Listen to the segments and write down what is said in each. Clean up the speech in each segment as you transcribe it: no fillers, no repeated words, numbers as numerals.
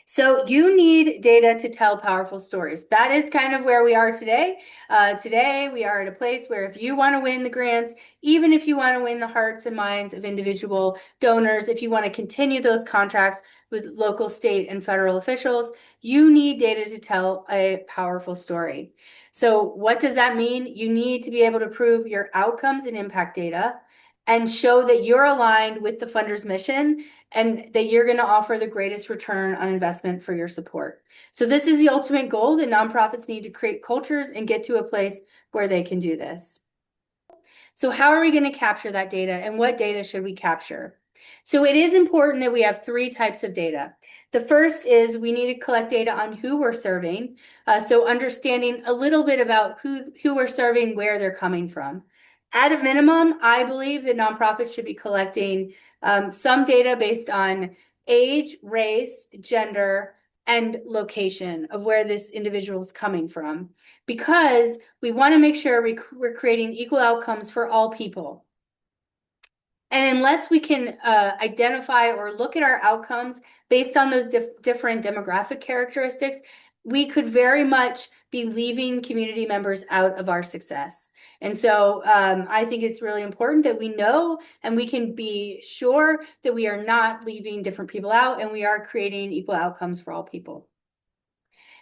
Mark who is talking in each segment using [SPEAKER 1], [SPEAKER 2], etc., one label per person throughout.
[SPEAKER 1] So you need data to tell powerful stories. That is kind of where we are today. Today, we are at a place where if you want to win the grants, even if you want to win the hearts and minds of individual donors, if you want to continue those contracts with local, state, and federal officials, you need data to tell a powerful story. So what does that mean? You need to be able to prove your outcomes and impact data and show that you're aligned with the funder's mission and that you're going to offer the greatest return on investment for your support. So this is the ultimate goal that nonprofits need to create cultures and get to a place where they can do this. So how are we going to capture that data, and what data should we capture? So it is important that we have three types of data. The first is we need to collect data on who we're serving. So understanding a little bit about who we're serving, where they're coming from. At a minimum, I believe that nonprofits should be collecting some data based on age, race, gender, and location of where this individual is coming from, because we want to make sure we're creating equal outcomes for all people. And unless we can identify or look at our outcomes based on those different demographic characteristics, we could very much be leaving community members out of our success. And so I think it's really important that we know and we can be sure that we are not leaving different people out and we are creating equal outcomes for all people.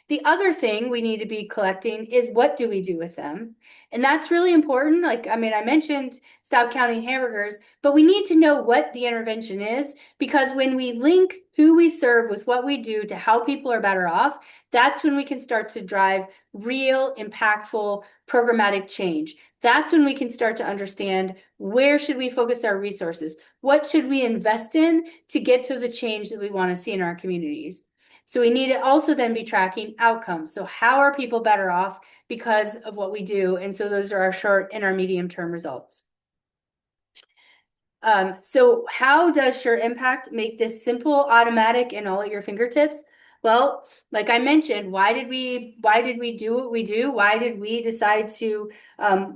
[SPEAKER 1] The other thing we need to be collecting is what do we do with them? And that's really important. Like, I mean, I mentioned stop counting hamburgers, but we need to know what the intervention is, because when we link who we serve with what we do to how people are better off, that's when we can start to drive real, impactful, programmatic change. That's when we can start to understand where should we focus our resources? What should we invest in to get to the change that we want to see in our communities? So we need to also then be tracking outcomes. So how are people better off because of what we do? And so those are our short and our medium term results. So how does Sure Impact make this simple, automatic, and all at your fingertips? Well, like I mentioned, why did we do what we do? Why did we decide to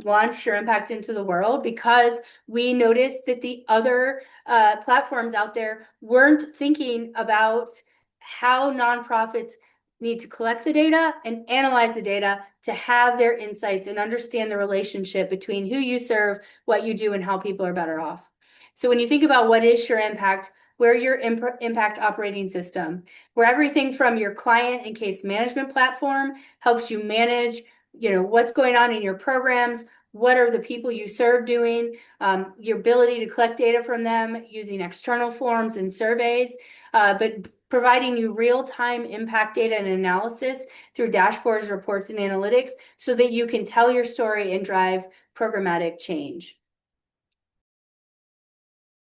[SPEAKER 1] launch Sure Impact into the world? Because we noticed that the other platforms out there weren't thinking about how nonprofits need to collect the data and analyze the data to have their insights and understand the relationship between who you serve, what you do, and how people are better off. So when you think about what is Sure Impact, we're your impact operating system, where everything from your client and case management platform helps you manage, what's going on in your programs, what are the people you serve doing, your ability to collect data from them using external forms and surveys, but providing you real-time impact data and analysis through dashboards, reports, and analytics so that you can tell your story and drive programmatic change.